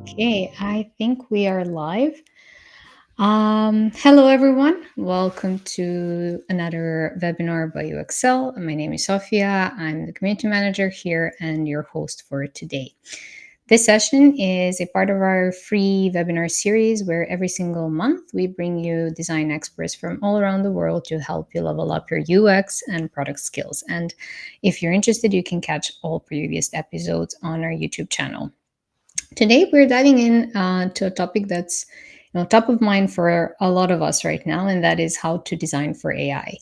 Okay, I think we are live. Hello, everyone. Welcome to another webinar by UXL. My name is Sofia. I'm the community manager here and your host for today. This session is a part of our free webinar series where every single month we bring you design experts from all around the world to help you level up your UX and product skills. And if you're interested, you can catch all previous episodes on our YouTube channel. Today, we're diving in to a topic that's top of mind for a lot of us right now, and that is how to design for AI.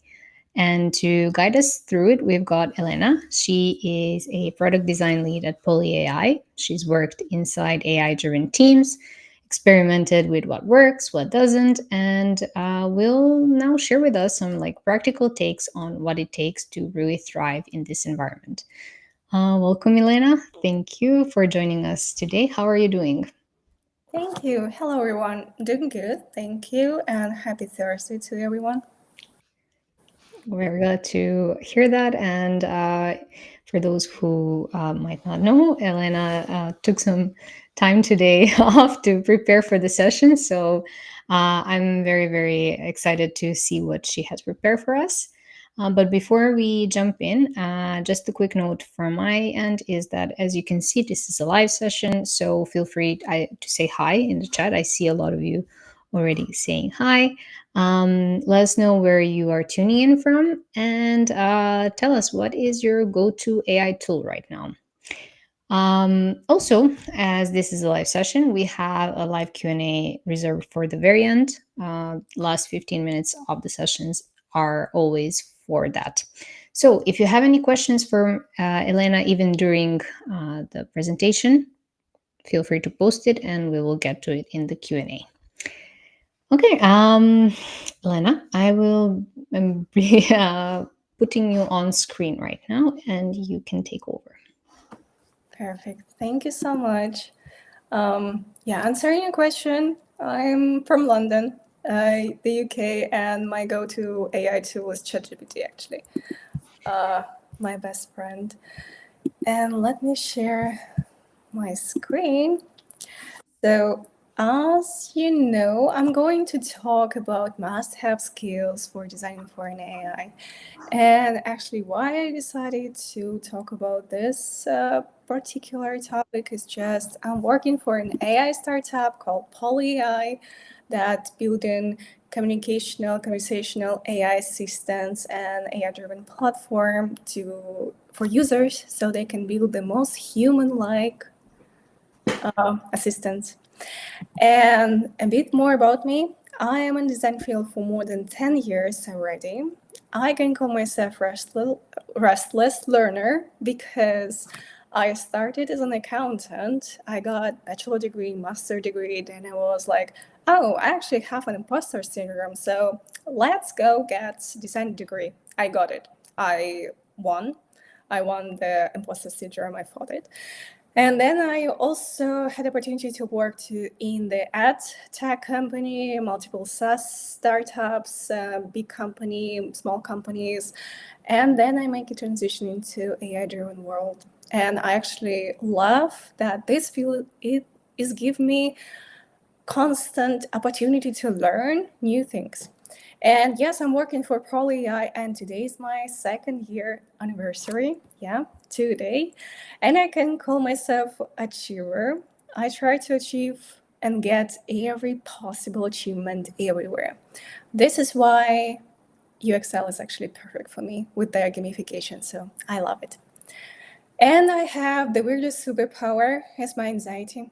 And to guide us through it, we've got Elena. She is a product design lead at PolyAI. She's worked inside AI-driven teams, experimented with what works, what doesn't, and will now share with us some practical takes on what it takes to really thrive in this environment. Welcome, Elena. Thank you for joining us today. How are you doing? Thank you. Hello, everyone. Doing good. Thank you. And happy Thursday to everyone. We're glad to hear that. And for those who might not know, Elena took some time today off to prepare for the session. So I'm very, very excited to see what she has prepared for us. But before we jump in, just a quick note from my end is that, as you can see, this is a live session. So feel free to say hi in the chat. I see a lot of you already saying hi. Let us know where you are tuning in from and tell us what is your go-to AI tool right now. Also, as this is a live session, we have a live Q&A reserved for the very end. Last 15 minutes of the sessions are always for that. So if you have any questions for Elena, even during the presentation, feel free to post it and we will get to it in the Q&A. Okay, Elena, I will be putting you on screen right now and you can take over. Perfect. Thank you so much. Answering your question, I'm from London, the UK, and my go-to AI tool is ChatGPT, actually. My best friend. And let me share my screen. So, as you know, I'm going to talk about must-have skills for designing for an AI. And actually, why I decided to talk about this particular topic is just I'm working for an AI startup called PolyAI that building conversational AI assistants and AI-driven platform for users so they can build the most human-like assistants. And a bit more about me. I am in design field for more than 10 years already. I can call myself restless learner because I started as an accountant. I got bachelor degree, master degree, then I was like, oh, I actually have an imposter syndrome, so let's go get design degree. I got it. I won. I won the imposter syndrome, I fought it. And then I also had the opportunity to work in the ad tech company, multiple SaaS startups, big company, small companies. And then I make a transition into AI-driven world. And I actually love that this field is give me constant opportunity to learn new things. And yes, I'm working for PolyAI, and today is my second year anniversary. Yeah, today. And I can call myself achiever. I try to achieve and get every possible achievement everywhere. This is why UXL is actually perfect for me with their gamification, so I love it. And I have the weirdest superpower as my anxiety.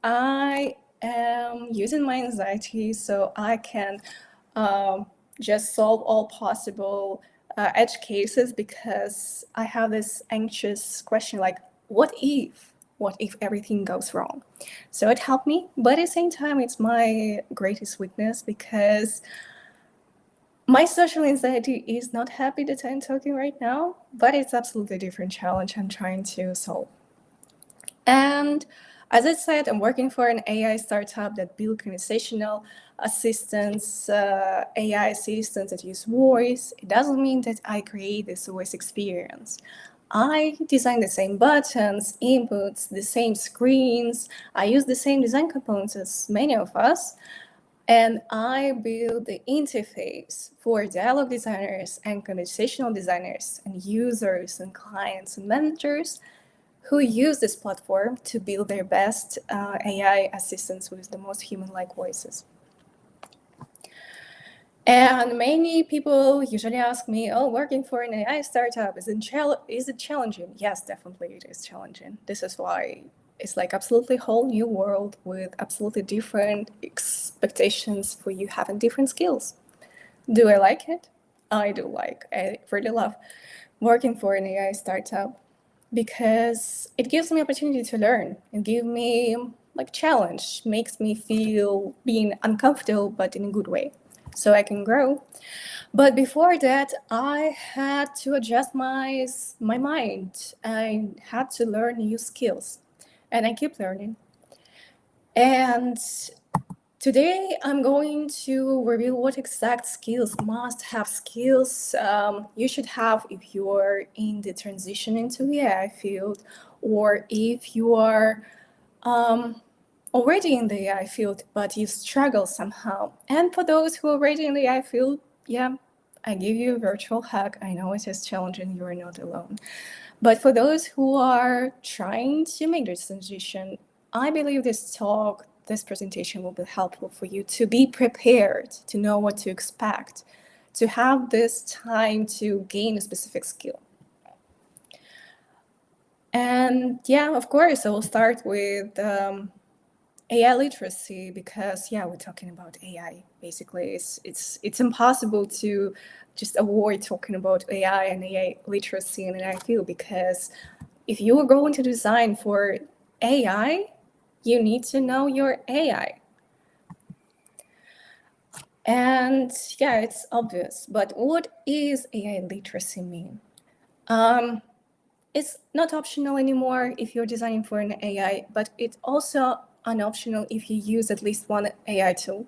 I am using my anxiety so I can just solve all possible edge cases because I have this anxious question like, what if? What if everything goes wrong? So it helped me, but at the same time, it's my greatest weakness because my social anxiety is not happy that I'm talking right now, but it's absolutely a different challenge I'm trying to solve. And as I said, I'm working for an AI startup that build conversational assistants, AI assistants that use voice. It doesn't mean that I create this voice experience. I design the same buttons, inputs, the same screens. I use the same design components as many of us. And I build the interface for dialogue designers and conversational designers and users and clients and managers who use this platform to build their best AI assistants with the most human-like voices. And many people usually ask me, oh, working for an AI startup, is it challenging? Yes, definitely it is challenging. This is why it's like absolutely whole new world with absolutely different expectations for you having different skills. Do I like it? I do like. I really love working for an AI startup because it gives me opportunity to learn and give me like challenge, makes me feel being uncomfortable but in a good way, so I can grow. But before that, I had to adjust my mind. I had to learn new skills, and I keep learning. And today, I'm going to reveal what exact skills, must-have skills you should have if you're in the transition into the AI field, or if you are already in the AI field, but you struggle somehow. And for those who are already in the AI field, yeah, I give you a virtual hug. I know it is challenging, you are not alone. But for those who are trying to make this transition, I believe this presentation will be helpful for you to be prepared, to know what to expect, to have this time to gain a specific skill. And yeah, of course, I will start with AI literacy because yeah, we're talking about AI. Basically, it's impossible to just avoid talking about AI and AI literacy in an AI field, because if you are going to design for AI, you need to know your AI. And yeah, it's obvious, but what is AI literacy mean? It's not optional anymore if you're designing for an AI, but it's also unoptional if you use at least one AI tool.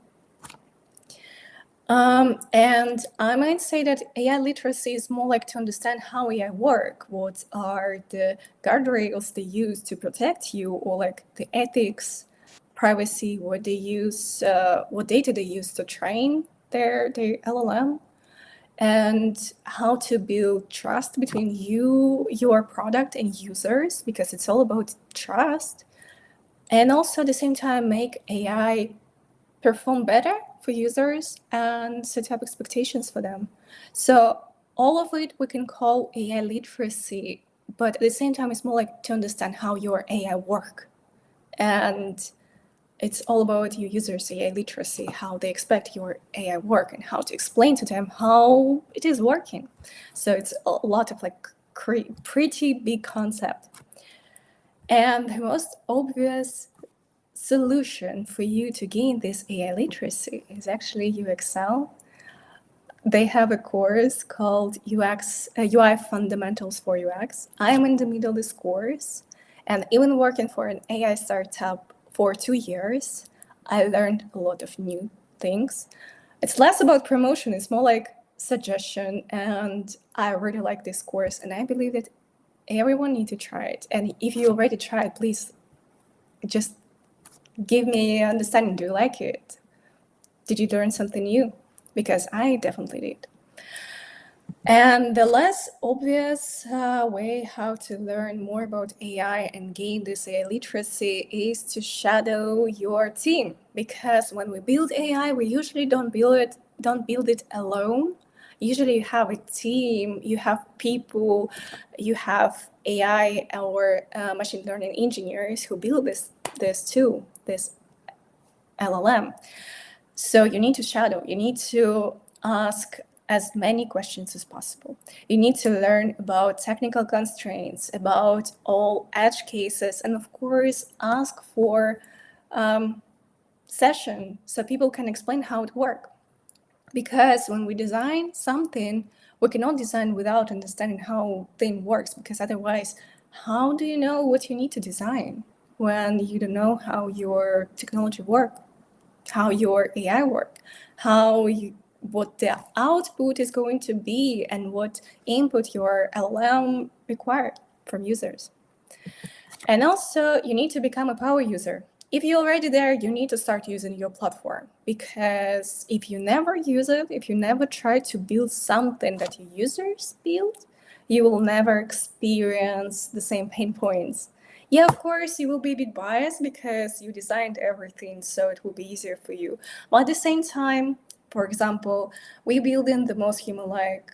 And I might say that AI literacy is more like to understand how AI work, what are the guardrails they use to protect you, or like the ethics, privacy, what they use, what data they use to train their LLM, and how to build trust between you, your product, and users, because it's all about trust. And also at the same time, make AI perform better for users and set up expectations for them. So all of it we can call AI literacy, but at the same time, it's more like to understand how your AI work. And it's all about your users' AI literacy, how they expect your AI work, and how to explain to them how it is working. So it's a lot of like pretty big concept. And the most obvious solution for you to gain this AI literacy is actually UXL. They have a course called UI Fundamentals for UX. I'm in the middle of this course, and even working for an AI startup for 2 years, I learned a lot of new things. It's less about promotion, it's more like suggestion, and I really like this course, and I believe that everyone needs to try it. And if you already tried, please just give me an understanding. Do you like it? Did you learn something new? Because I definitely did. And the less obvious way how to learn more about AI and gain this AI literacy is to shadow your team. Because when we build AI, we usually don't build it alone. Usually you have a team, you have people, you have AI or machine learning engineers who build this tool, this LLM. So you need to shadow, you need to ask as many questions as possible. You need to learn about technical constraints, about all edge cases, and of course, ask for session so people can explain how it works. Because when we design something, we cannot design without understanding how thing works, because otherwise, how do you know what you need to design when you don't know how your technology works? How your AI work, how what the output is going to be and what input your LLM required from users. And also, you need to become a power user. If you're already there, you need to start using your platform, because if you never use it, if you never try to build something that your users build, you will never experience the same pain points. Yeah, of course, you will be a bit biased because you designed everything, so it will be easier for you. But at the same time, for example, we build in the most human-like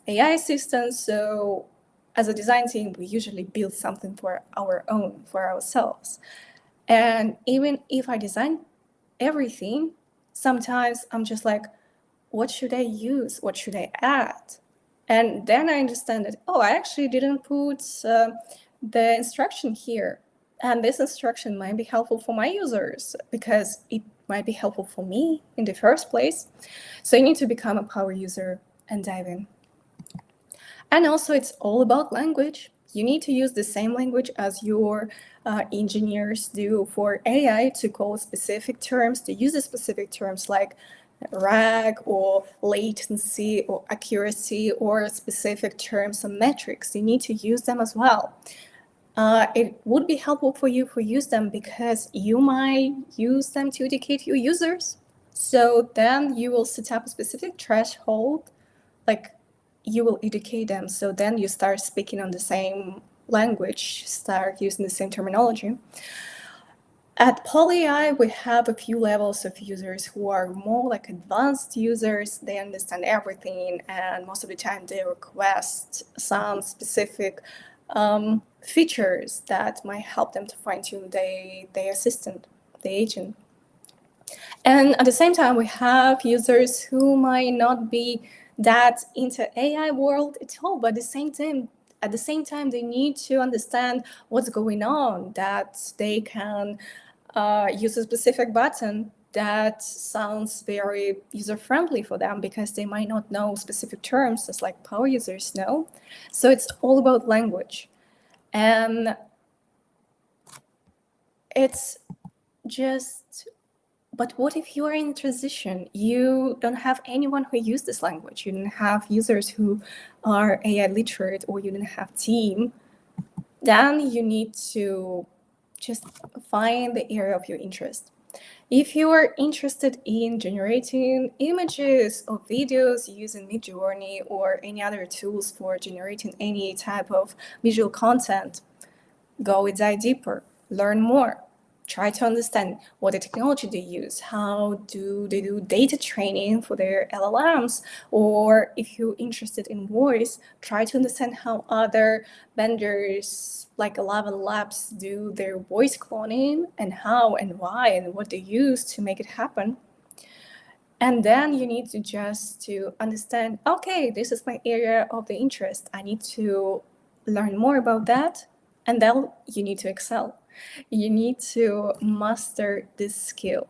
AI systems, so as a design team, we usually build something for our own, for ourselves. And even if I design everything, sometimes I'm just like, what should I use? What should I add? And then I understand that, oh, I actually didn't put the instruction here. And this instruction might be helpful for my users because it might be helpful for me in the first place. So you need to become a power user and dive in. And also, it's all about language. You need to use the same language as your engineers do for AI to call specific terms, to use the specific terms like RAG or latency or accuracy or specific terms and metrics. You need to use them as well. It would be helpful for you to use them because you might use them to educate your users. So then you will set up a specific threshold, like you will educate them. So then you start speaking on the same language, start using the same terminology. At PolyAI, we have a few levels of users who are more like advanced users. They understand everything, and most of the time they request some specific features that might help them to fine-tune their assistant, the agent. And at the same time, we have users who might not be that into AI world at all, but at the same time, they need to understand what's going on, that they can use a specific button that sounds very user-friendly for them because they might not know specific terms as like power users know. So it's all about language. And it's just, but what if you are in transition? You don't have anyone who uses this language. You don't have users who are AI literate, or you don't have team. Then you need to just find the area of your interest. If you are interested in generating images or videos using Midjourney or any other tools for generating any type of visual content, go a dive deeper, learn more. Try to understand what the technology they use, how do they do data training for their LLMs, or if you're interested in voice, try to understand how other vendors like 11 Labs do their voice cloning and how and why and what they use to make it happen. And then you need to just to understand, okay, this is my area of the interest. I need to learn more about that. And then you need to excel. You need to master this skill.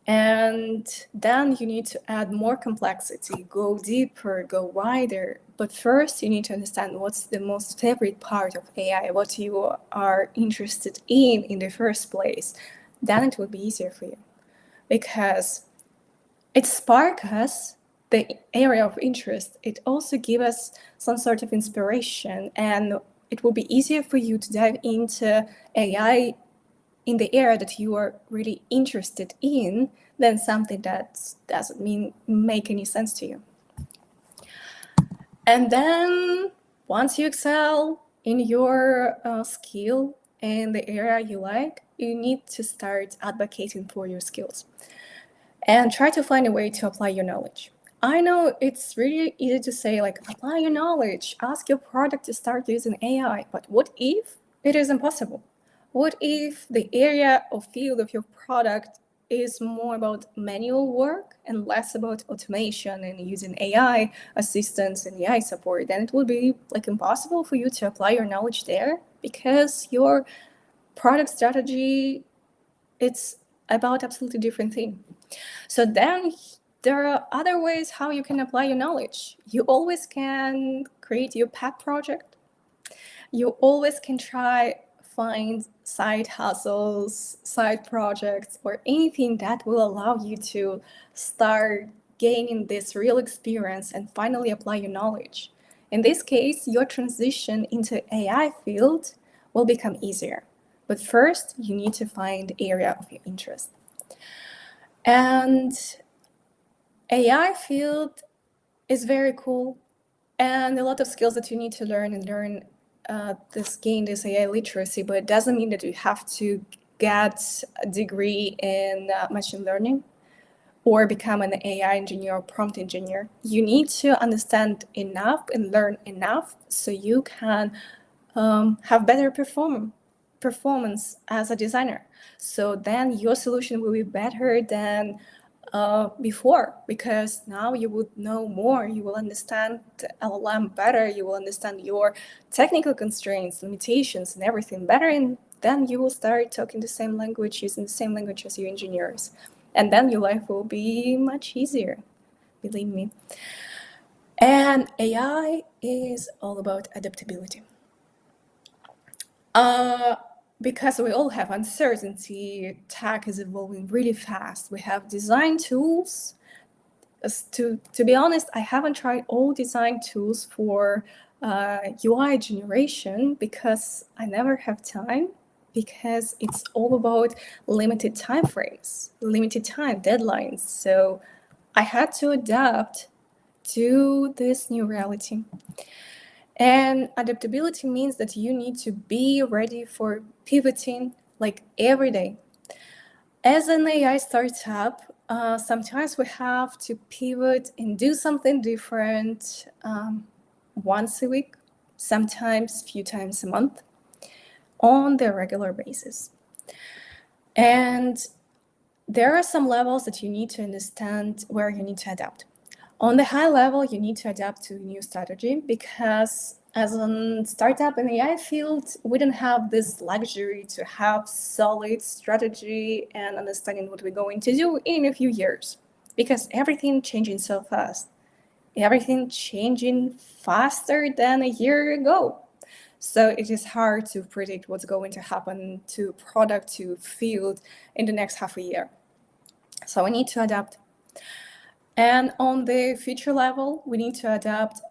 And then you need to add more complexity, go deeper, go wider. But first, you need to understand what's the most favorite part of AI, what you are interested in the first place. Then it will be easier for you. Because it sparks us the area of interest. It also gives us some sort of inspiration, and it will be easier for you to dive into AI in the area that you are really interested in than something that doesn't make any sense to you. And then once you excel in your skill and the area you like, you need to start advocating for your skills and try to find a way to apply your knowledge. I know it's really easy to say, like, apply your knowledge, ask your product to start using AI, but what if it is impossible? What if the area or field of your product is more about manual work and less about automation and using AI assistance and AI support? Then it will be like impossible for you to apply your knowledge there because your product strategy, it's about absolutely different thing. So then there are other ways how you can apply your knowledge. You always can create your pet project. You always can try find side hustles, side projects, or anything that will allow you to start gaining this real experience and finally apply your knowledge. In this case, your transition into AI field will become easier. But first, you need to find the area of your interest. And AI field is very cool, and a lot of skills that you need to learn gain this AI literacy, but it doesn't mean that you have to get a degree in machine learning or become an AI engineer or prompt engineer. You need to understand enough and learn enough so you can have better performance as a designer. So then your solution will be better than before, because now you would know more, you will understand LLM better, you will understand your technical constraints, limitations, and everything better, and then you will start talking the same language, using the same language as your engineers. And then your life will be much easier, believe me. And AI is all about adaptability. Because we all have uncertainty, tech is evolving really fast. We have design tools. To be honest, I haven't tried all design tools for UI generation because I never have time, because it's all about limited time frames, limited time deadlines. So I had to adapt to this new reality. And adaptability means that you need to be ready for pivoting like every day. As an AI startup, sometimes we have to pivot and do something different once a week, sometimes a few times a month, on the regular basis. And there are some levels that you need to understand where you need to adapt. On the high level, you need to adapt to a new strategy, because as a startup in the AI field, we don't have this luxury to have solid strategy and understanding what we're going to do in a few years, because everything changing so fast. Everything changing faster than a year ago. So it is hard to predict what's going to happen to product, to field in the next half a year. So we need to adapt. And on the feature level, we need to adapt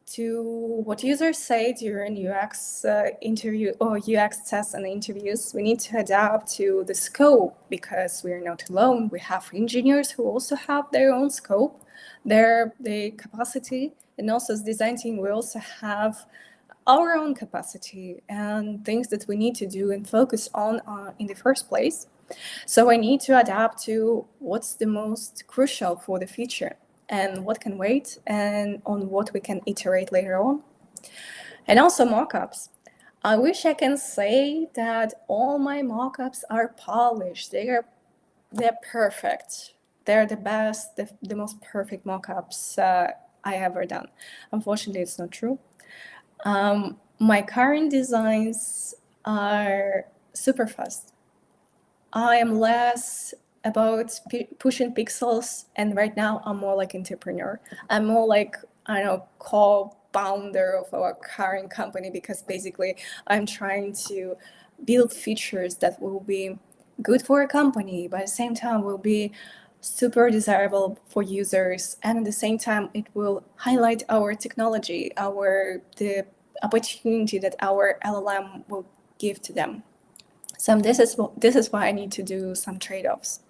to what users say during UX interview or UX tests and interviews. We need to adapt to the scope, because we are not alone. We have engineers who also have their own scope, their capacity, and also as design team, we also have our own capacity and things that we need to do and focus on in the first place. So I need to adapt to what's the most crucial for the future and what can wait and on what we can iterate later on. And also mockups. I wish I can say that all my mockups are polished. They're perfect. They're the best, the most perfect mockups I ever done. Unfortunately, it's not true. My current designs are super fast. I am less about pushing pixels, and right now I'm more like entrepreneur. I'm more like, I don't know, co-founder of our current company, because basically I'm trying to build features that will be good for a company, but at the same time will be super desirable for users, and at the same time it will highlight our technology, the opportunity that our LLM will give to them. So this is why I need to do some trade-offs.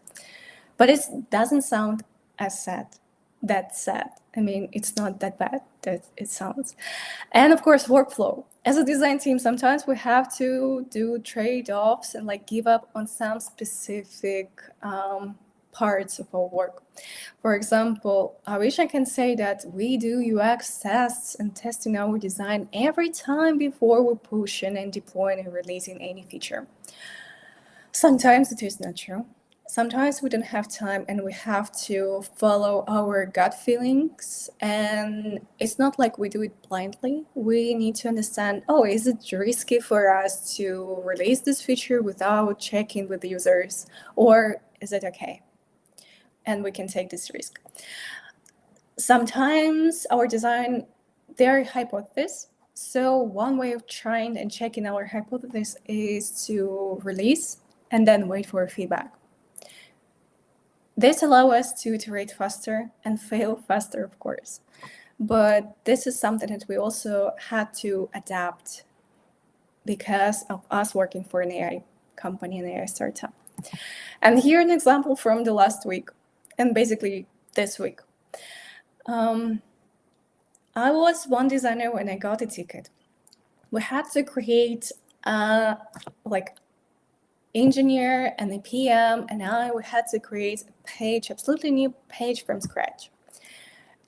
But it doesn't sound as sad. That sad. I mean, it's not that bad that it sounds. And of course, workflow. As a design team, sometimes we have to do trade-offs and like give up on some specific parts of our work. For example, I wish I can say that we do UX tests and testing our design every time before we're pushing and deploying and releasing any feature. Sometimes it is not true. Sometimes we don't have time and we have to follow our gut feelings. And it's not like we do it blindly. We need to understand, oh, is it risky for us to release this feature without checking with the users? Or is it okay? And we can take this risk. Sometimes our design, they're hypotheses. So one way of trying and checking our hypothesis is to release and then wait for feedback. This allows us to iterate faster and fail faster, of course. But this is something that we also had to adapt because of us working for an AI company, an AI startup. And here an example from the last week, and basically this week. I was one designer when I got a ticket. We had to create like engineer and a PM and we had to create a page, absolutely new page from scratch.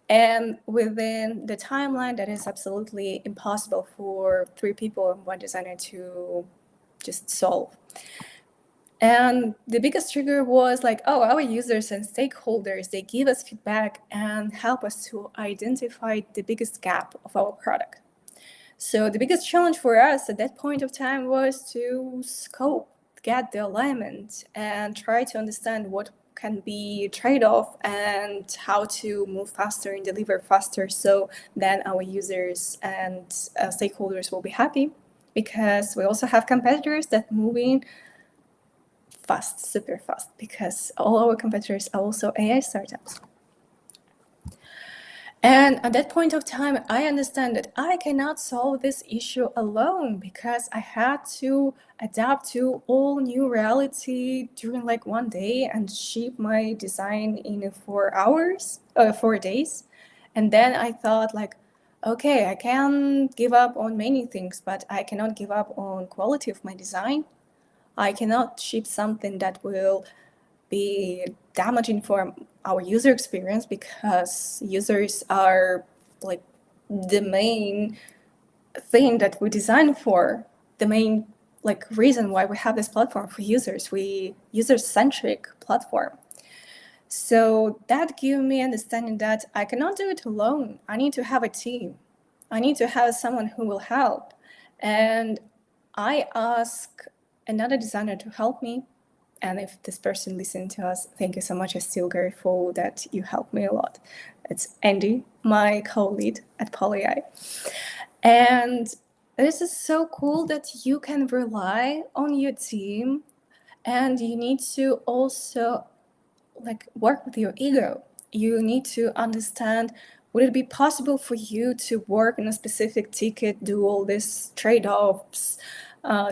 And within the timeline that is absolutely impossible for 3 people and 1 designer to just solve. And the biggest trigger was like, oh, our users and stakeholders, they give us feedback and help us to identify the biggest gap of our product. So the biggest challenge for us at that point of time was to scope, get the alignment, and try to understand what can be trade-off and how to move faster and deliver faster so then our users and stakeholders will be happy, because we also have competitors that moving fast, super fast, because all our competitors are also AI startups. And at that point of time, I understand that I cannot solve this issue alone because I had to adapt to all new reality during like 1 day and ship my design in 4 days. And then I thought like, okay, I can give up on many things, but I cannot give up on quality of my design. I cannot ship something that will be damaging for our user experience, because users are like the main thing that we design for, the main like reason why we have this platform for users. We user-centric platform. So that gave me understanding that I cannot do it alone. I need to have a team. I need to have someone who will help. And I asked another designer to help me. And if this person listening to us, thank you so much. I'm still grateful that you helped me a lot. It's Andy, my co-lead at PolyAI. And this is so cool that you can rely on your team, and you need to also like work with your ego. You need to understand, would it be possible for you to work on a specific ticket, do all these trade-offs,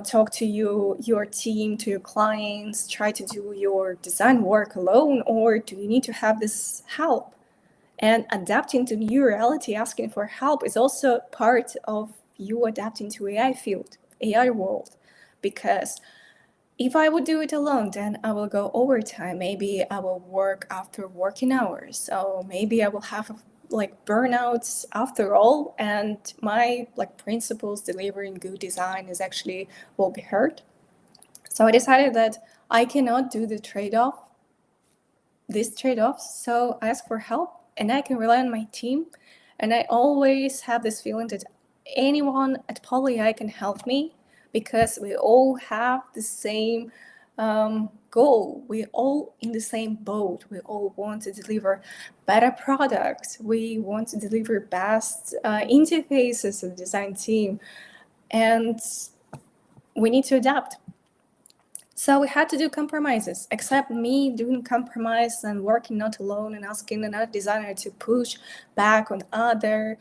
talk to your team, to your clients, try to do your design work alone, or do you need to have this help? And adapting to new reality, asking for help is also part of you adapting to AI field, AI world, because if I would do it alone, then I will go overtime. Maybe I will work after working hours. So maybe I will have like burnouts after all, and my like principles delivering good design is actually will be hurt. So I decided that I cannot do the these trade-offs. So I ask for help, and I can rely on my team. And I always have this feeling that anyone at PolyAI can help me, because we all have the same goal. We're all in the same boat. We all want to deliver better products. We want to deliver best interfaces as a design team. And we need to adapt. So we had to do compromises, except me doing compromise and working not alone and asking another designer to push back on other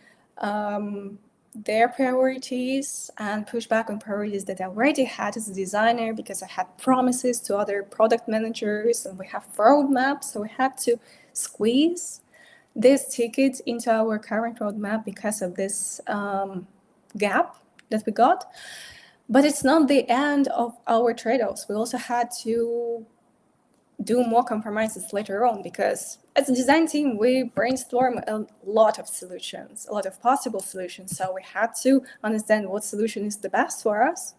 their priorities and push back on priorities that I already had as a designer, because I had promises to other product managers and we have roadmaps. So we had to squeeze this ticket into our current roadmap because of this gap that we got. But it's not the end of our trade-offs. We also had to do more compromises later on, because as a design team, we brainstorm a lot of solutions, a lot of possible solutions. So we had to understand what solution is the best for us.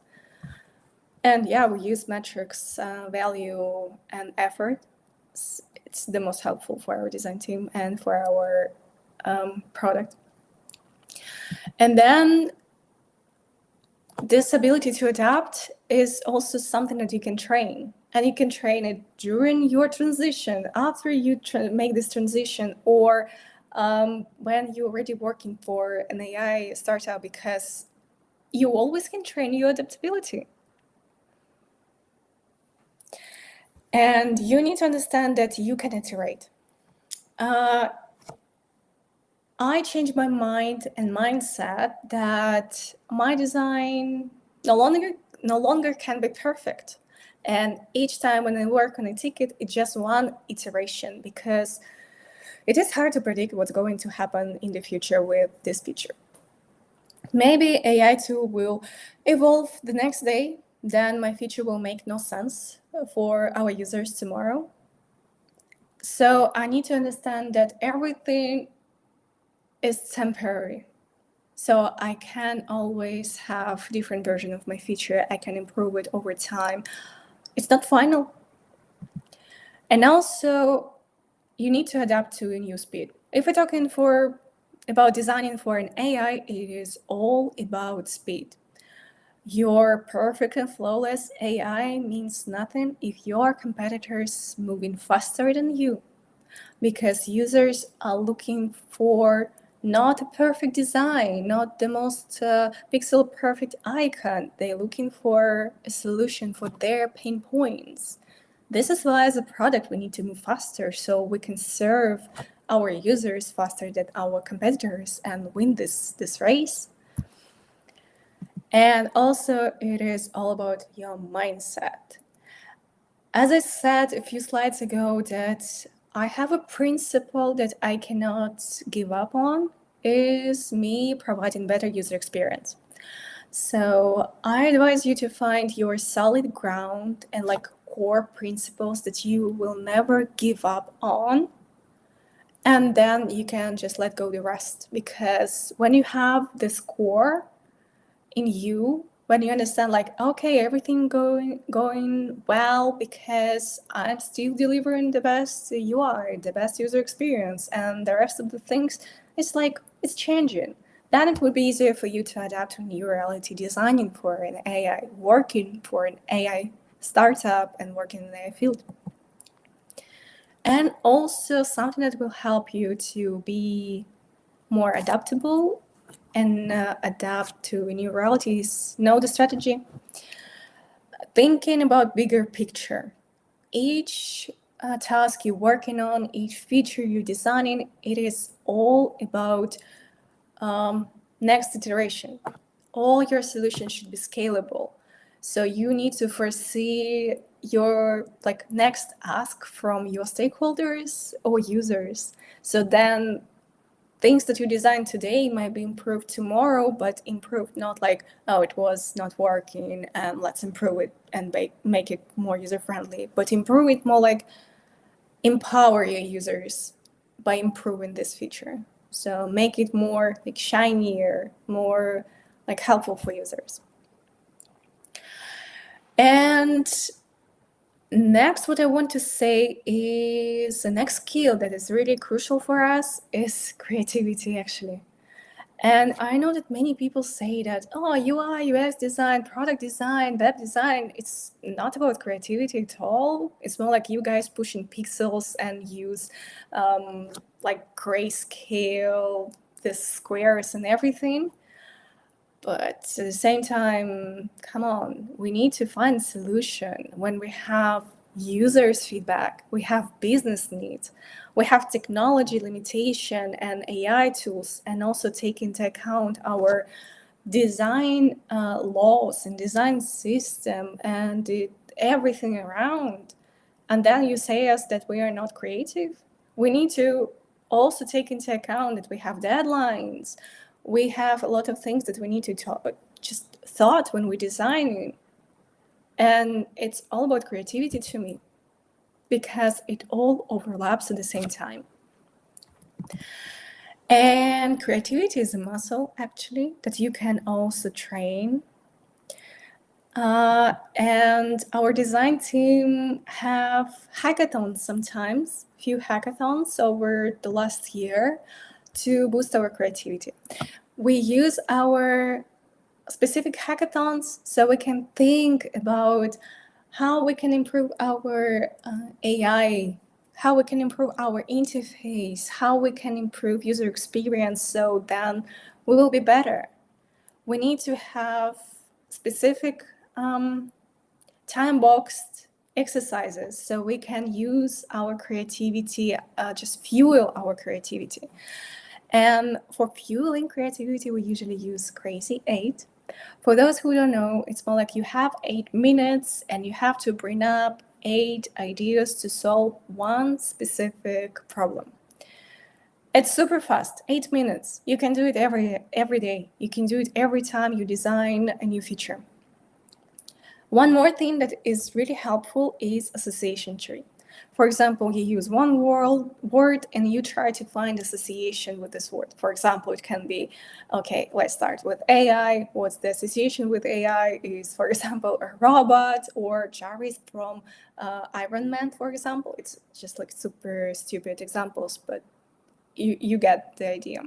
And yeah, we use metrics, value, and effort. It's the most helpful for our design team and for our product. And then this ability to adapt is also something that you can train. And you can train it during your transition, after you make this transition, or when you're already working for an AI startup, because you always can train your adaptability. And you need to understand that you can iterate. I changed my mind and mindset that my design no longer can be perfect. And each time when I work on a ticket, it's just one iteration because it is hard to predict what's going to happen in the future with this feature. Maybe AI tool will evolve the next day, then my feature will make no sense for our users tomorrow. So I need to understand that everything is temporary. So I can always have different version of my feature. I can improve it over time. It's not final. And also, you need to adapt to a new speed. If we're talking about designing for an AI, it is all about speed. Your perfect and flawless AI means nothing if your competitors moving faster than you, because users are looking for not a perfect design, not the most pixel perfect icon. They're looking for a solution for their pain points. This is why, as a product, we need to move faster so we can serve our users faster than our competitors and win this race. And also, it is all about your mindset. As I said a few slides ago, that I have a principle that I cannot give up on is me providing better user experience. So I advise you to find your solid ground and like core principles that you will never give up on. And then you can just let go the rest. Because when you have this core in you, when you understand like, okay, everything going well because I'm still delivering the best UI, the best user experience, and the rest of the things, it's like it's changing. Then it would be easier for you to adapt to new reality, designing for an AI, working for an AI startup, and working in the AI field. And also something that will help you to be more adaptable and adapt to new realities. Know the strategy. Thinking about bigger picture. Each task you're working on, each feature you're designing, it is all about next iteration. All your solutions should be scalable. So you need to foresee your like next ask from your stakeholders or users. So then things that you design today might be improved tomorrow, but improved not like, oh, it was not working and let's improve it and make it more user-friendly, but improve it more like empower your users by improving this feature. So make it more like shinier, more like helpful for users. And next, what I want to say is the next skill that is really crucial for us is creativity, actually. And I know that many people say that, oh, UI, UX design, product design, web design, it's not about creativity at all. It's more like you guys pushing pixels and use like grayscale, the squares and everything. But at the same time, come on, we need to find a solution when we have users' feedback, we have business needs, we have technology limitation and AI tools, and also take into account our design laws and design system and everything around. And then you say us that we are not creative. We need to also take into account that we have deadlines. We have a lot of things that we need to just thought when we design. And it's all about creativity to me because it all overlaps at the same time. And creativity is a muscle, actually, that you can also train. And our design team have hackathons sometimes, few hackathons over the last year to boost our creativity. We use our specific hackathons so we can think about how we can improve our AI, how we can improve our interface, how we can improve user experience, so then we will be better. We need to have specific time-boxed exercises so we can use our creativity, just fuel our creativity. And for fueling creativity, we usually use Crazy 8. For those who don't know, it's more like you have 8 minutes and you have to bring up 8 ideas to solve one specific problem. It's super fast, 8 minutes. You can do it every day. You can do it every time you design a new feature. One more thing that is really helpful is association tree. For example, you use one word and you try to find association with this word. For example, it can be, okay, let's start with AI. What's the association with AI is, for example, a robot or Jarvis from Iron Man, for example. It's just like super stupid examples, but you get the idea.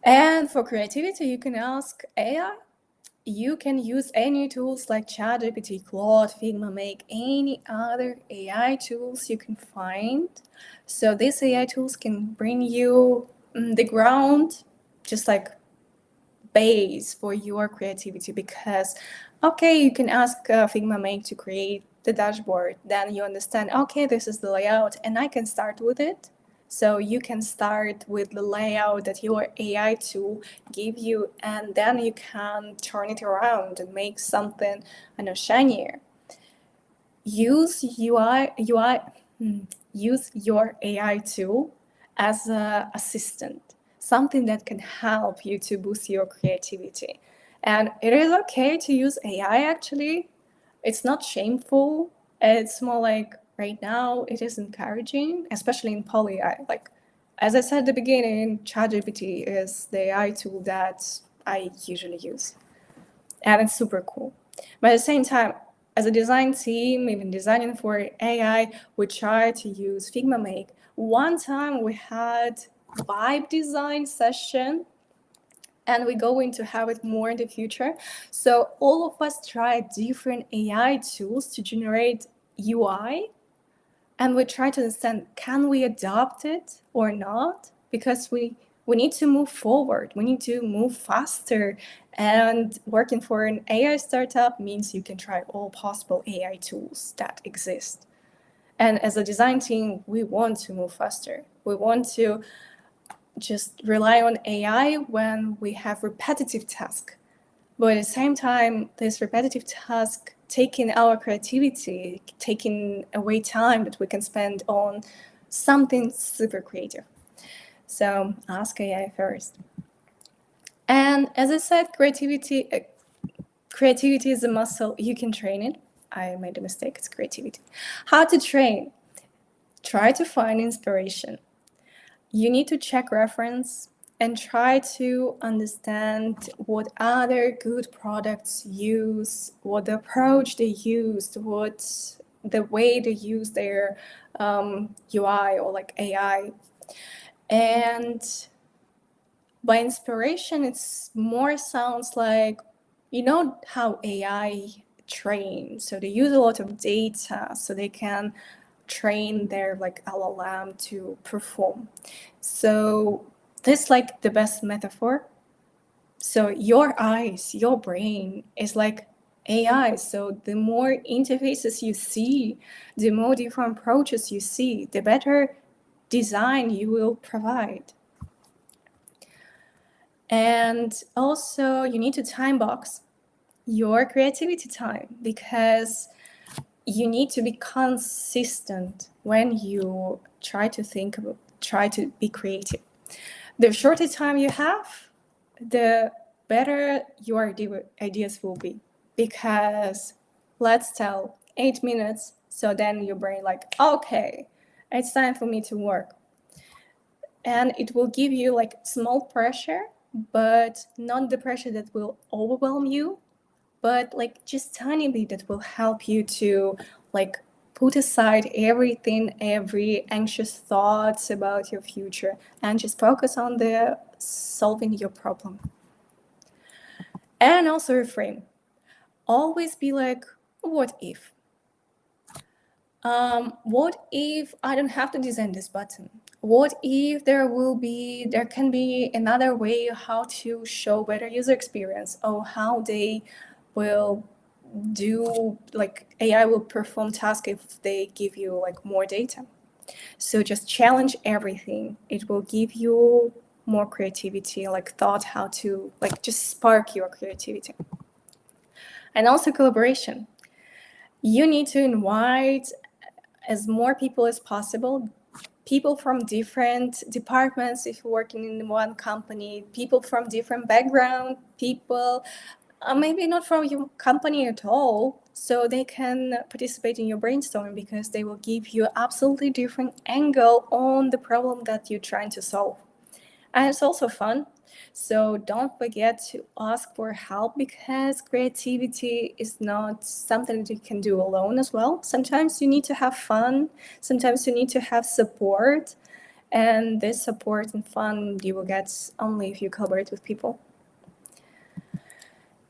And for creativity, you can ask AI. You can use any tools like ChatGPT, Claude, Figma, Make, any other AI tools you can find. So these AI tools can bring you the ground, just like base for your creativity. Because, okay, you can ask Figma Make to create the dashboard. Then you understand, okay, this is the layout, and I can start with it. So you can start with the layout that your AI tool give you, and then you can turn it around and make something, I know, shinier. Use use your AI tool as an assistant, something that can help you to boost your creativity. And it is okay to use AI actually. It's not shameful. It's more like right now it is encouraging, especially in PolyAI. Like, as I said at the beginning, ChatGPT is the AI tool that I usually use. And it's super cool. But at the same time, as a design team, even designing for AI, we try to use Figma Make. One time we had vibe design session, and we're going to have it more in the future. So all of us try different AI tools to generate UI, and we try to understand, can we adopt it or not? Because we need to move forward. We need to move faster. And working for an AI startup means you can try all possible AI tools that exist. And as a design team, we want to move faster. We want to just rely on AI when we have repetitive tasks. But at the same time, this repetitive task taking our creativity, taking away time that we can spend on something super creative. So ask AI first. And as I said, creativity is a muscle. You can train it. I made a mistake. It's creativity. How to train? Try to find inspiration. You need to check reference and try to understand what other good products use, what the approach they used, what the way they use their UI or like AI. And by inspiration, it's more sounds like, you know how AI trains. So they use a lot of data so they can train their like LLM to perform. So this like the best metaphor. So your eyes, your brain is like AI. So the more interfaces you see, the more different approaches you see, the better design you will provide. And also you need to time box your creativity time, because you need to be consistent when you try to be creative. The shorter time you have, the better your ideas will be. Because let's tell 8 minutes, so then your brain like, okay, it's time for me to work. And it will give you like small pressure, but not the pressure that will overwhelm you, but like just tiny bit that will help you to like put aside everything, every anxious thoughts about your future, and just focus on the solving your problem. And also reframe. Always be like, what if? What if I don't have to design this button? What if there can be another way how to show better user experience, or how they will AI will perform tasks if they give you like more data. So just challenge everything. It will give you more creativity, like thought how to like just spark your creativity. And also collaboration. You need to invite as more people as possible, people from different departments if you're working in one company, people from different background, people maybe not from your company at all, so they can participate in your brainstorming because they will give you absolutely different angle on the problem that you're trying to solve. And it's also fun. So don't forget to ask for help because creativity is not something that you can do alone as well. Sometimes you need to have fun. Sometimes you need to have support. And this support and fun you will get only if you collaborate with people.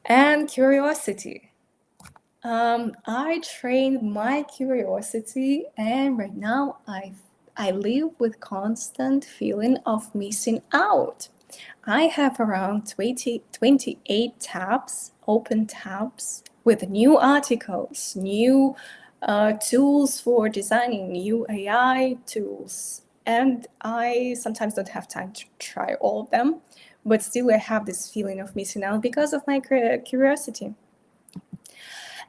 And curiosity. I trained my curiosity, and right now I live with constant feeling of missing out. I have around 28 tabs, open tabs, with new articles, new tools for designing, new AI tools. And I sometimes don't have time to try all of them, but still I have this feeling of missing out because of my curiosity.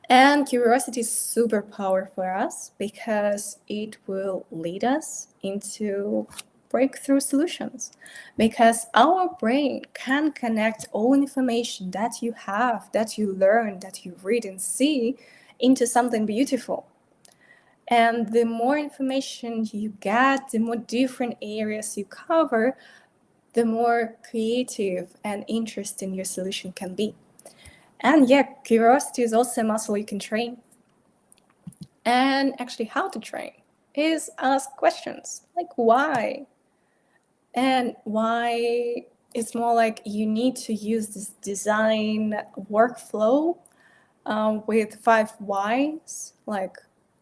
And curiosity is superpower for us because it will lead us into breakthrough solutions. Because our brain can connect all information that you have, that you learn, that you read and see into something beautiful. And the more information you get, the more different areas you cover, the more creative and interesting your solution can be. And yeah, curiosity is also a muscle you can train. And actually, how to train is ask questions like why? And why it's more like you need to use this design workflow with 5 whys. Like,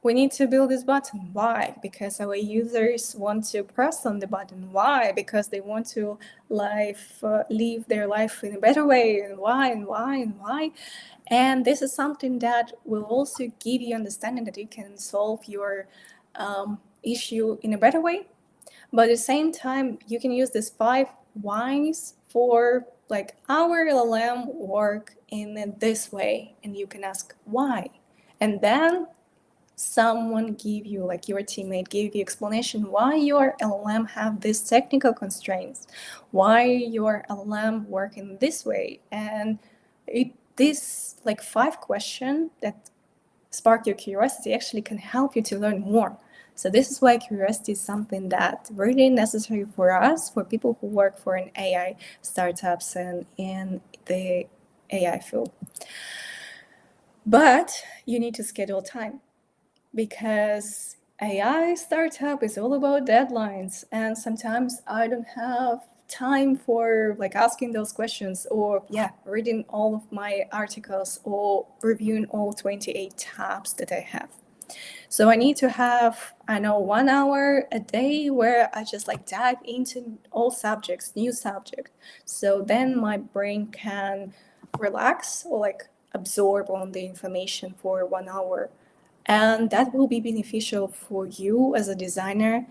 we need to build this button. Why? Because our users want to press on the button. Why? Because they want to live their life in a better way. And why? And why? And why? And this is something that will also give you understanding that you can solve your issue in a better way. But at the same time, you can use these 5 whys for like our LLM work in this way, and you can ask why. And then someone give you, like your teammate give you explanation why your LLM have these technical constraints, why your LLM work in this way. And this like 5 questions that spark your curiosity actually can help you to learn more. So this is why curiosity is something that really necessary for us, for people who work for an AI startups and in the AI field. But you need to schedule time because AI startup is all about deadlines, and sometimes I don't have time for like asking those questions or reading all of my articles or reviewing all 28 tabs that I have. So I need to have, 1 hour a day where I just like dive into all subjects, new subject. So then my brain can relax or like absorb on the information for 1 hour. And that will be beneficial for you as a designer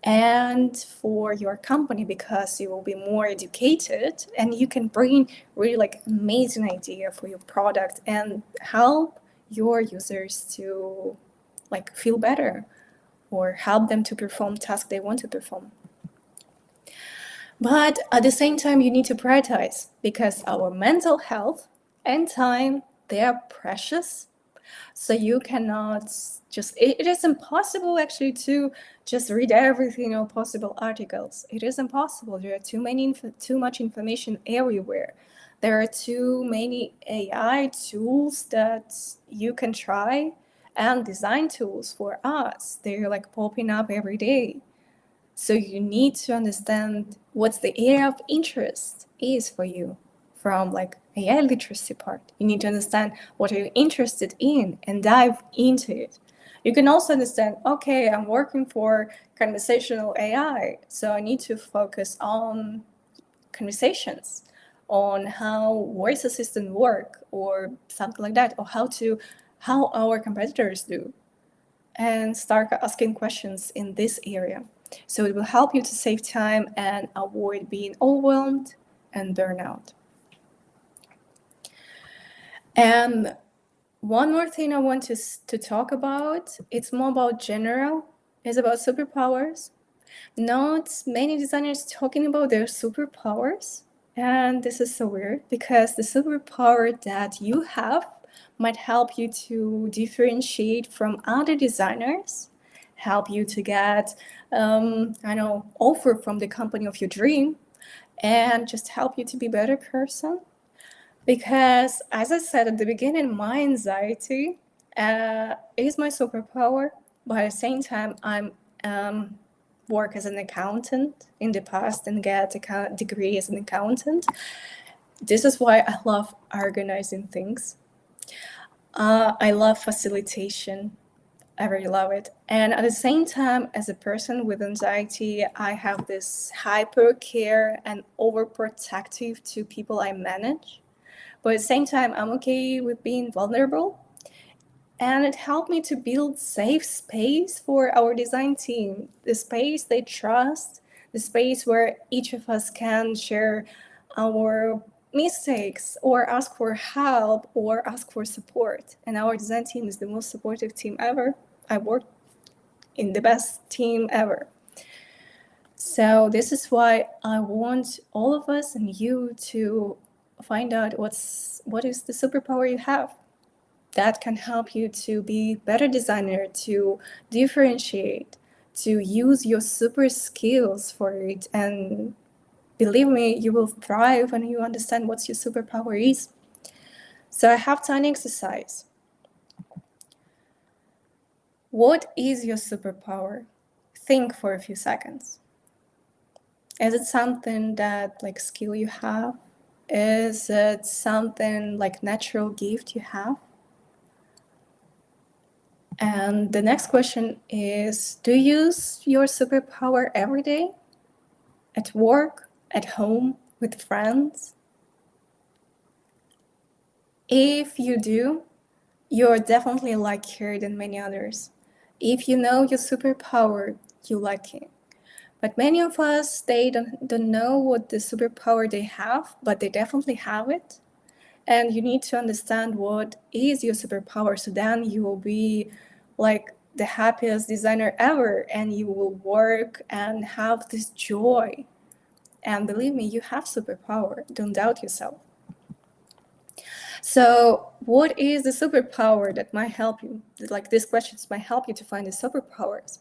and for your company because you will be more educated and you can bring really like amazing idea for your product and help your users to like feel better or help them to perform tasks they want to perform. But at the same time, you need to prioritize because our mental health and time, they are precious. So you cannot it is impossible actually to just read everything or possible articles. It is impossible. There are too much information everywhere. There are too many AI tools that you can try and design tools for us. They're like popping up every day. So you need to understand what's the area of interest is for you from like AI literacy part. You need to understand what are you interested in and dive into it. You can also understand, okay, I'm working for conversational AI, so I need to focus on conversations. on how voice assistant work or something like that, or how our competitors do, and start asking questions in this area. So it will help you to save time and avoid being overwhelmed and burnout. And one more thing I want to talk about, it's more about general, is about superpowers. Not many designers talking about their superpowers. And this is so weird because the superpower that you have might help you to differentiate from other designers, help you to get, offer from the company of your dream, and just help you to be a better person. Because, as I said at the beginning, my anxiety is my superpower, but at the same time, I'm work as an accountant in the past and get a degree as an accountant. This is why I love organizing things. I love facilitation. I really love it. And at the same time, as a person with anxiety, I have this hyper care and overprotective to people I manage. But at the same time, I'm okay with being vulnerable. And it helped me to build safe space for our design team, the space they trust, the space where each of us can share our mistakes or ask for help or ask for support. And our design team is the most supportive team ever. I worked in the best team ever. So this is why I want all of us and you to find out what is the superpower you have that can help you to be better designer, to differentiate, to use your super skills for it. And believe me, you will thrive when you understand what your superpower is. So I have tiny exercise. What is your superpower? Think for a few seconds. Is it something that like skill you have? Is it something like natural gift you have? And the next question is, do you use your superpower every day? At work, at home, with friends? If you do, you're definitely luckier than many others. If you know your superpower, you're lucky. But many of us, they don't know what the superpower they have, but they definitely have it. And you need to understand what is your superpower, so then you will be like the happiest designer ever, and you will work and have this joy. And believe me, you have superpower. Don't doubt yourself. So what is the superpower that might help you? Like these questions might help you to find the superpowers.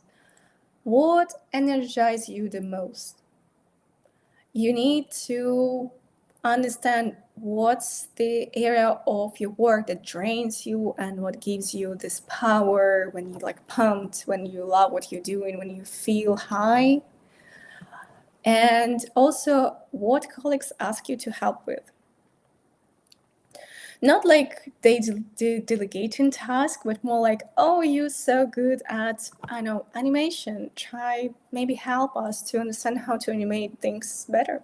What energizes you the most? You need to understand what's the area of your work that drains you and what gives you this power when you like pumped, when you love what you're doing, when you feel high. And also what colleagues ask you to help with. Not like they delegating task, but more like, oh, you're so good at, animation. Try maybe help us to understand how to animate things better.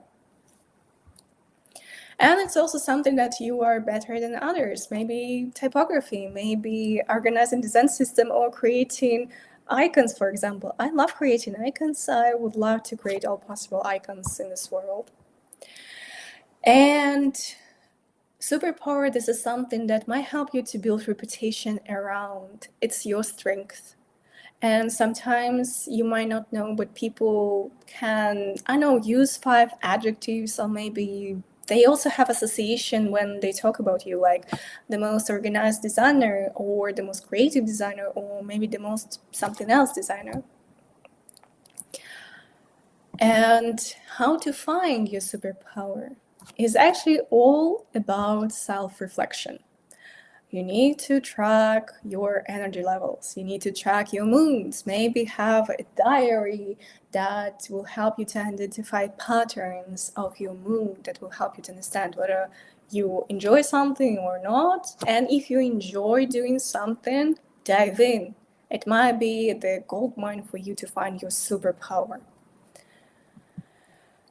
And it's also something that you are better than others. Maybe typography, maybe organizing design system or creating icons, for example. I love creating icons. I would love to create all possible icons in this world. And superpower, this is something that might help you to build reputation around. It's your strength. And sometimes you might not know, but people can, use 5 adjectives, or maybe they also have association when they talk about you, like the most organized designer or the most creative designer or maybe the most something else designer. And how to find your superpower is actually all about self-reflection. You need to track your energy levels. You need to track your moods. Maybe have a diary that will help you to identify patterns of your mood, that will help you to understand whether you enjoy something or not. And if you enjoy doing something, dive in. It might be the gold mine for you to find your superpower.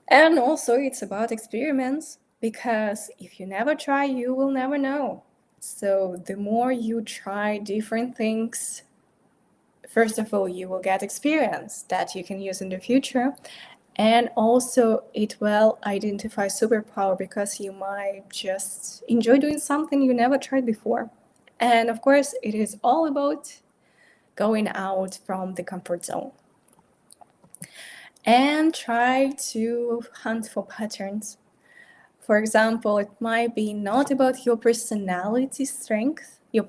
And also it's about experiments. Because if you never try, you will never know. So the more you try different things, first of all, you will get experience that you can use in the future. And also, it will identify superpower because you might just enjoy doing something you never tried before. And of course, it is all about going out from the comfort zone and try to hunt for patterns. For example, it might be not about your personality strength. Your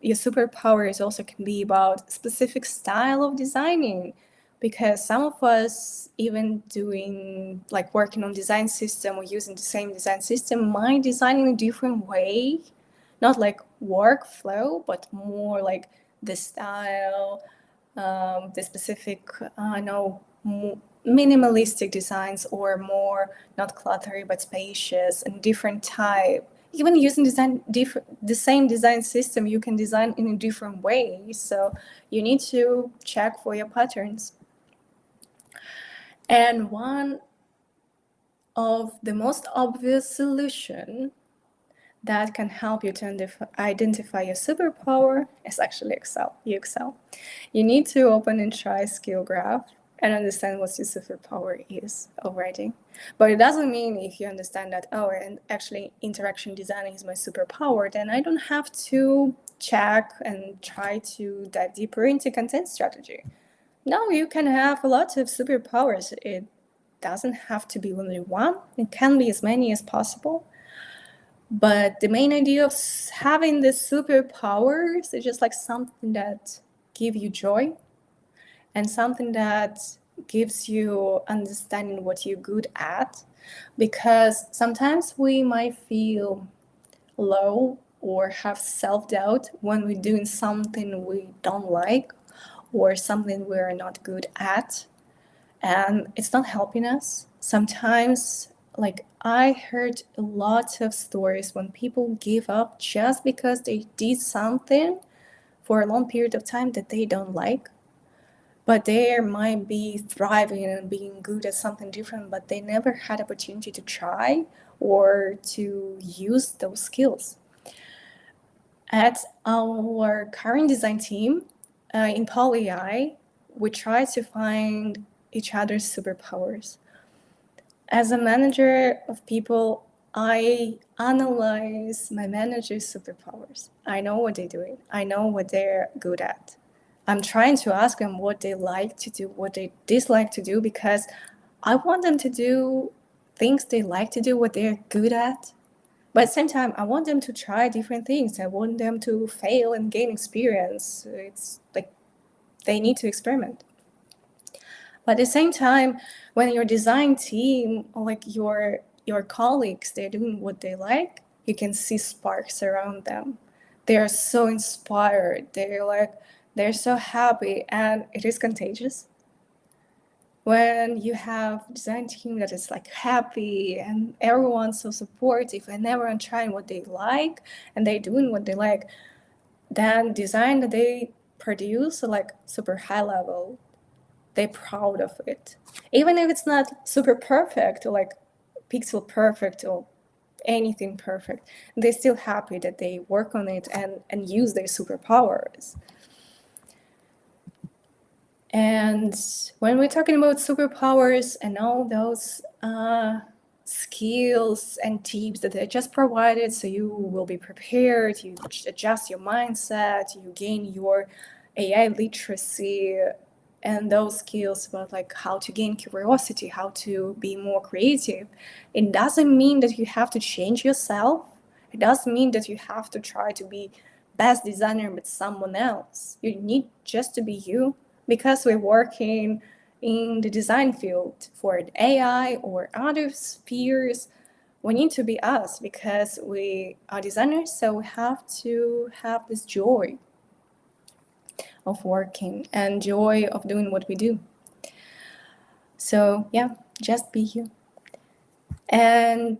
superpowers also can be about specific style of designing, because some of us, even doing like working on design system or using the same design system, might design in a different way, not like workflow, but more like the style, the specific, no, minimalistic designs, or more not cluttery but spacious and different type. Even using the same design system, you can design in a different way. So you need to check for your patterns. And one of the most obvious solution that can help you to identify your superpower is actually Excel. You need to open and try skill graph and understand what your superpower is already. But it doesn't mean if you understand that, oh, and actually interaction designing is my superpower, then I don't have to check and try to dive deeper into content strategy. No, you can have a lot of superpowers. It doesn't have to be only one. It can be as many as possible. But the main idea of having the superpowers is just like something that give you joy and something that gives you understanding what you're good at. Because sometimes we might feel low or have self-doubt when we're doing something we don't like or something we're not good at, and it's not helping us. Sometimes, like, I heard a lot of stories when people give up just because they did something for a long period of time that they don't like, but they might be thriving and being good at something different, but they never had opportunity to try or to use those skills. At our current design team in PolyAI, we try to find each other's superpowers. As a manager of people, I analyze my manager's superpowers. I know what they're doing. I know what they're good at. I'm trying to ask them what they like to do, what they dislike to do, because I want them to do things they like to do, what they're good at. But at the same time, I want them to try different things. I want them to fail and gain experience. It's like they need to experiment. But at the same time, when your design team or like your colleagues, they're doing what they like, you can see sparks around them. They are so inspired. They're so happy, and it is contagious. When you have design team that is like happy and everyone's so supportive and everyone trying what they like and they doing what they like, then design that they produce like super high level, they're proud of it. Even if it's not super perfect or like pixel perfect or anything perfect, they're still happy that they work on it and use their superpowers. And when we're talking about superpowers and all those skills and tips that are just provided, so you will be prepared, you adjust your mindset, you gain your AI literacy, and those skills about like how to gain curiosity, how to be more creative. It doesn't mean that you have to change yourself. It doesn't mean that you have to try to be best designer with someone else. You need just to be you, because we're working in the design field for AI or other spheres. We need to be us because we are designers, so we have to have this joy of working and joy of doing what we do. So yeah, just be you. And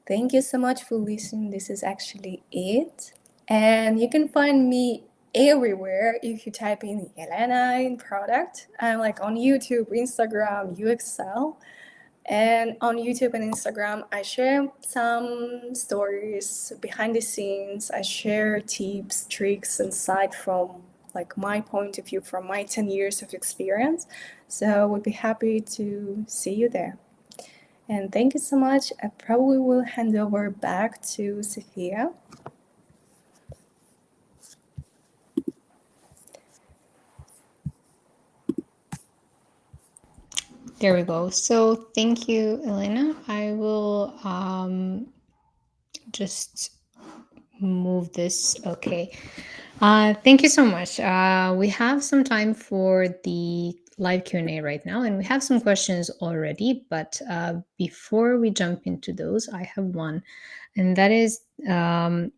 thank you so much for listening. This is actually it. And you can find me everywhere if you type in Elena in product. I'm like on YouTube, Instagram, UXL. And on YouTube and Instagram, I share some stories behind the scenes. I share tips, tricks, insight from like my point of view, from my 10 years of experience. So we'd be happy to see you there. And thank you so much. I probably will hand over back to Sophia. There we go. So thank you, Elena. I will just move this. Okay. Thank you so much. We have some time for the live Q&A right now, and we have some questions already. But before we jump into those, I have one, and that is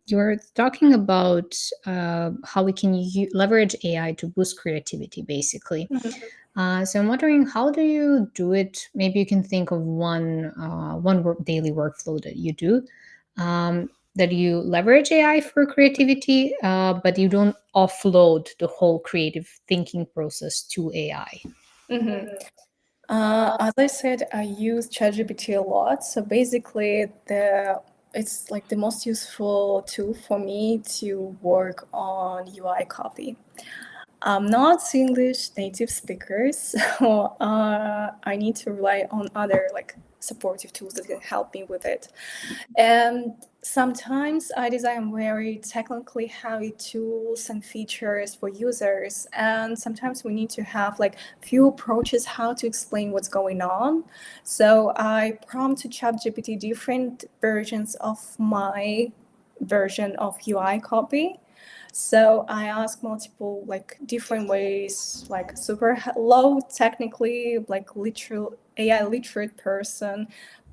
you're talking about how we can leverage AI to boost creativity, basically. So I'm wondering, how do you do it? Maybe you can think of one daily workflow that you do, that you leverage AI for creativity, but you don't offload the whole creative thinking process to AI. As I said, I use ChatGPT a lot. So basically, it's like the most useful tool for me to work on UI copy. I'm not English native speaker, so I need to rely on other like supportive tools that can help me with it. And sometimes I design very technically heavy tools and features for users, and sometimes we need to have like few approaches how to explain what's going on. So I prompt to ChatGPT different versions of my version of UI copy. So I ask multiple like different ways, like super low technically, like literal AI literate person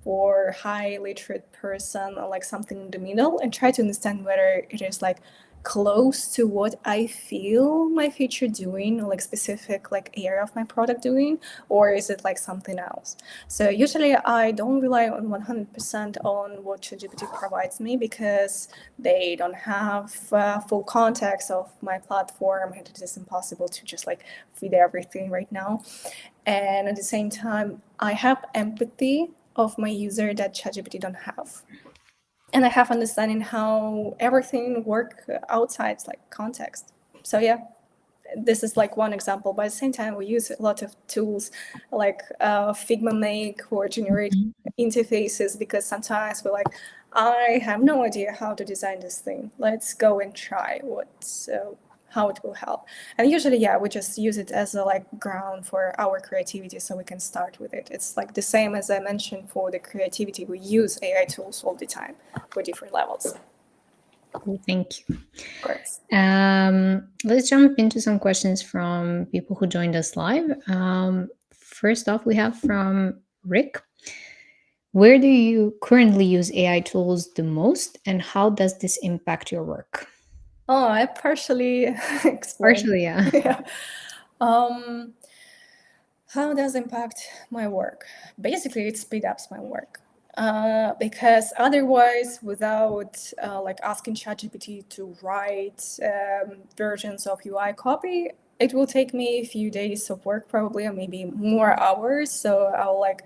or high literate person, or like something in the middle, and try to understand whether it is like close to what I feel my feature doing, or like specific like area of my product doing, or is it like something else? So usually I don't rely on 100% on what ChatGPT provides me, because they don't have full context of my platform, and it is impossible to just like feed everything right now. And at the same time, I have empathy of my user that ChatGPT don't have. And I have understanding how everything work outside like context. So yeah, this is like one example. But at the same time, we use a lot of tools like Figma Make or generate interfaces, because sometimes we're like, I have no idea how to design this thing. Let's go and try how it will help. And usually, yeah, we just use it as a like ground for our creativity, so we can start with it. It's like the same as I mentioned for the creativity. We use AI tools all the time for different levels. Cool, thank you. Of course. Let's jump into some questions from people who joined us live. First off, we have from Rick. Where do you currently use AI tools the most, and how does this impact your work? Oh, I partially explained. Partially, yeah. Yeah. How does it impact my work? Basically, it speeds up my work. Because otherwise, without like asking ChatGPT to write versions of UI copy, it will take me a few days of work, probably, or maybe more hours. So I'll like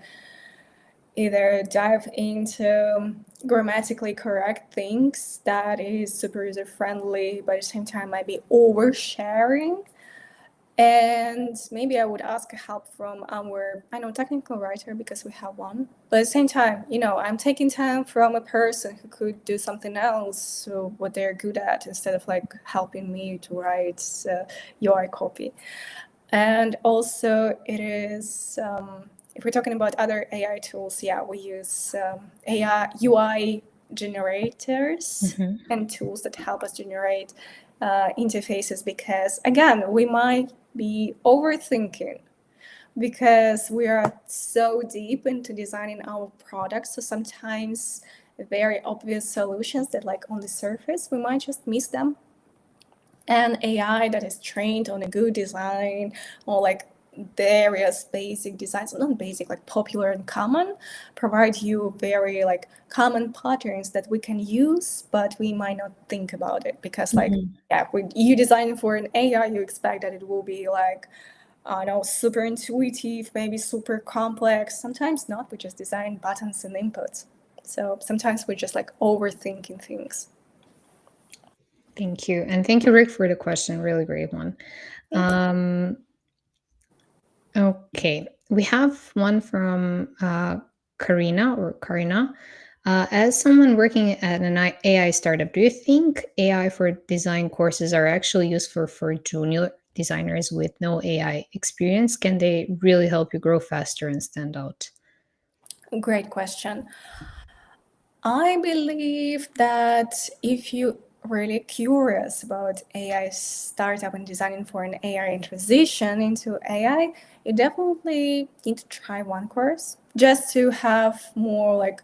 either dive into grammatically correct things that is super user friendly, but at the same time might be oversharing. And maybe I would ask help from our, I know, technical writer, because we have one. But at the same time, I'm taking time from a person who could do something else, so what they're good at, instead of like helping me to write UI copy. And also it is, if we're talking about other AI tools, yeah, we use AI UI generators and tools that help us generate interfaces, because again, we might be overthinking because we are so deep into designing our products. So sometimes very obvious solutions that like on the surface, we might just miss them. And AI that is trained on a good design, or like various basic designs, not basic, like popular and common, provide you very like common patterns that we can use, but we might not think about it, because like, yeah, when you design for an AI, you expect that it will be like I know, super intuitive, maybe super complex. Sometimes not. We just design buttons and inputs. So sometimes we're just like overthinking things. Thank you. And thank you, Rick, for the question. Really great one. Thank you. Okay. We have one from Karina. As someone working at an AI startup, do you think AI for design courses are actually useful for junior designers with no AI experience? Can they really help you grow faster and stand out? Great question. I believe that if you really curious about AI startup and designing for an AI transition into AI, you definitely need to try one course just to have more like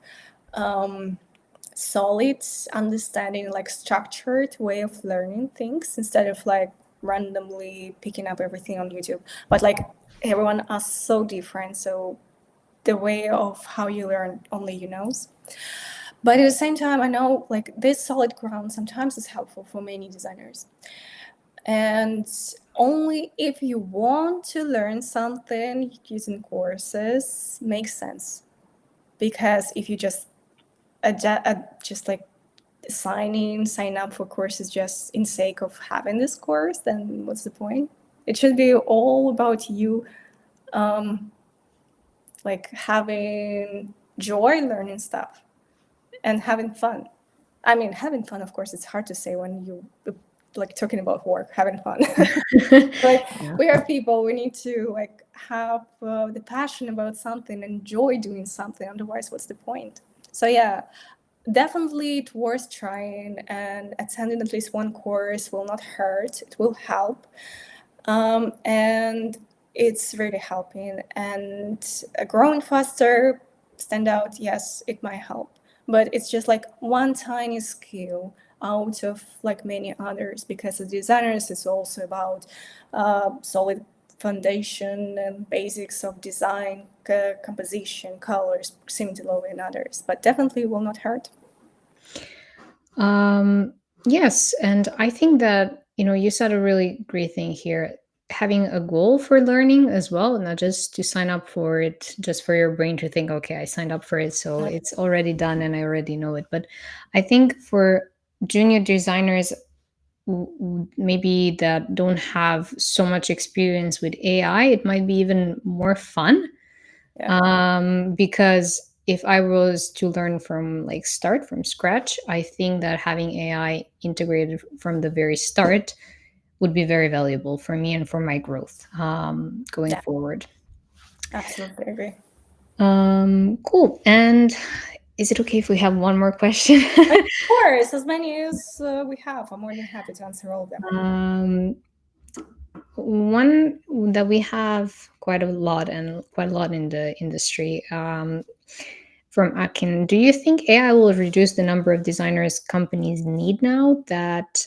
solid understanding, like structured way of learning things instead of like randomly picking up everything on YouTube. But like everyone are so different, so the way of how you learn only you knows. But at the same time, I know like this solid ground sometimes is helpful for many designers. And only if you want to learn something using courses makes sense. Because if you just like sign up for courses just in sake of having this course, then what's the point? It should be all about you, like having joy learning stuff and having fun. I mean, having fun, of course, it's hard to say when you like talking about work, having fun. Like Yeah. we are people, we need to like have the passion about something, enjoy doing something. Otherwise, what's the point? So yeah, definitely it's worth trying, and attending at least one course will not hurt. It will help, and it's really helping. And growing faster, stand out. Yes, it might help, but it's just like one tiny skill out of like many others. Because as designers, it's also about solid foundation and basics of design, composition, colors, proximity logo, and others. But definitely will not hurt. Yes, and I think that, you said a really great thing here. Having a goal for learning as well, not just to sign up for it, just for your brain to think, okay, I signed up for it, so it's already done and I already know it. But I think for junior designers, maybe that don't have so much experience with AI, it might be even more fun, Yeah, because if I was to learn from like start from scratch, I think that having AI integrated from the very start would be very valuable for me and for my growth, going yeah, forward. absolutely agree. Cool. And is it okay if we have one more question? Of course, as many as we have, I'm more than happy to answer all of them. um, One that we have quite a lot and quite a lot in the industry, from Akin. Do you think AI will reduce the number of designers companies need now that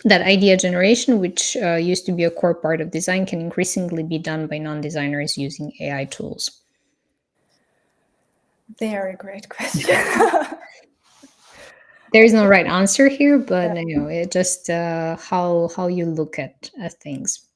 that idea generation, which used to be a core part of design, can increasingly be done by non-designers using AI tools? Very great question. There is no right answer here, but it just how you look at things.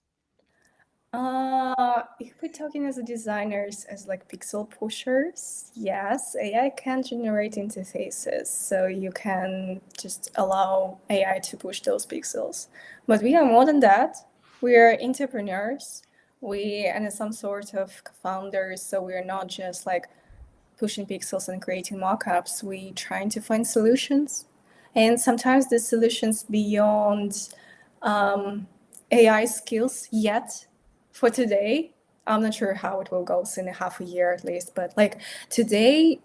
If we're talking as a designers, as like pixel pushers, yes, AI can generate interfaces, so you can just allow AI to push those pixels. But we are more than that. We are entrepreneurs. We and some sort of founders, so we are not just like pushing pixels and creating mockups. We trying to find solutions, and sometimes the solutions beyond AI skills yet for today. I'm not sure how it will go in a half a year at least, but like today,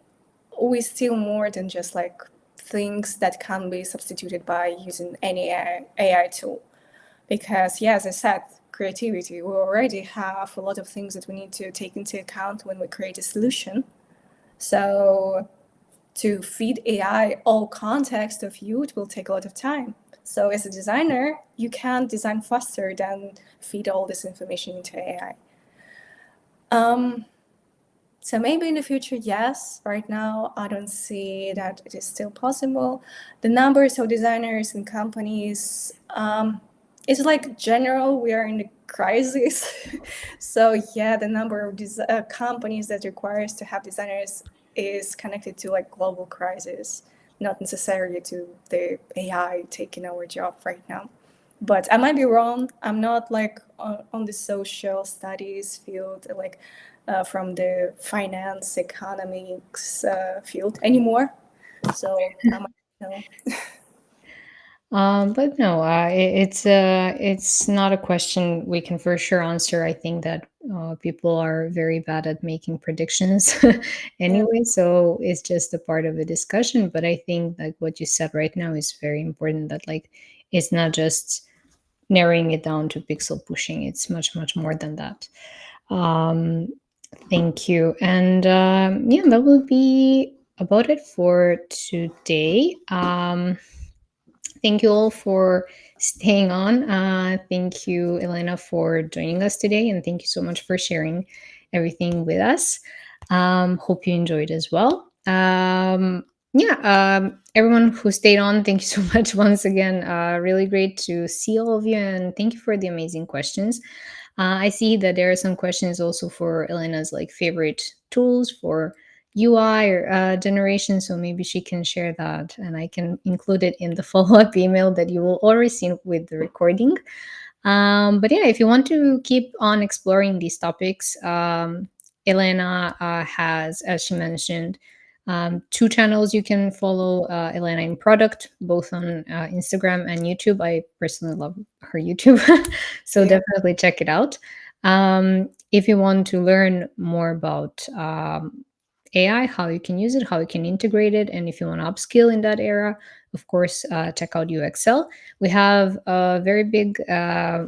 we still more than just like things that can be substituted by using any AI tool. Because, yeah, as I said, creativity, we already have a lot of things that we need to take into account when we create a solution. So to feed AI all context of you, it will take a lot of time. So as a designer, you can design faster than feed all this information into AI. So maybe in the future, yes. Right now, I don't see that it is still possible. The numbers of designers and companies, it's like general we are in a crisis. So yeah, the number of companies that requires to have designers is connected to like global crisis, not necessarily to the AI taking our job right now. But I might be wrong. I'm not like on the social studies field, like from the finance economics field anymore. So I might know. But no, it's not a question we can for sure answer. I think that people are very bad at making predictions Yeah. anyway, so it's just a part of the discussion. But I think like what you said right now is very important. That like it's not just narrowing it down to pixel pushing. It's much more than that. Um, Thank you, and yeah, that will be about it for today. Thank you all for staying on. Thank you, Elena, for joining us today. And thank you so much for sharing everything with us. Hope you enjoyed as well. Yeah, everyone who stayed on, thank you so much once again. Really great to see all of you. And thank you for the amazing questions. I see that there are some questions also for Elena's like favorite tools for UI or generation. So maybe she can share that and I can include it in the follow up email that you will all receive with the recording. But yeah, if you want to keep on exploring these topics, Elena has, as she mentioned, two channels you can follow Elena in product, both on Instagram and YouTube. I personally love her YouTube, so Yeah. definitely check it out. If you want to learn more about AI, how you can use it, how you can integrate it, and if you want to upskill in that area, of course, check out UXL. We have a very big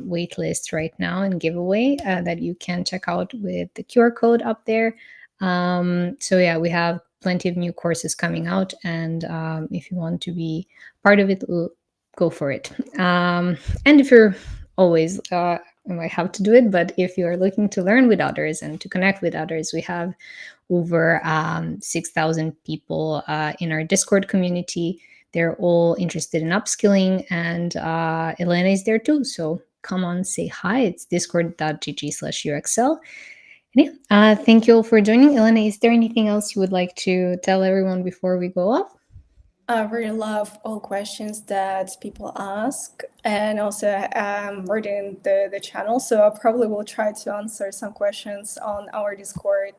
wait list right now and giveaway that you can check out with the QR code up there. So yeah, we have plenty of new courses coming out, and if you want to be part of it, go for it. And if you're always you might have to do it, but if you are looking to learn with others and to connect with others, we have over 6,000 people in our Discord community. They're all interested in upskilling, and Elena is there too. So come on, say hi. It's discord.gg/UXL. And yeah, thank you all for joining. Elena, is there anything else you would like to tell everyone before we go off? I really love all questions that people ask, and also reading the channel. So I probably will try to answer some questions on our Discord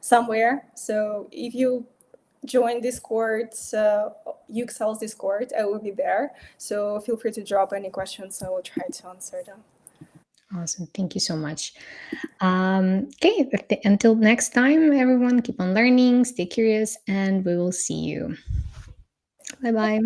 somewhere. So if you join Discord, UXL's Discord, I will be there. So feel free to drop any questions. I will try to answer them. Awesome. Thank you so much. Okay, until next time, everyone, keep on learning, stay curious, and we will see you. Bye bye.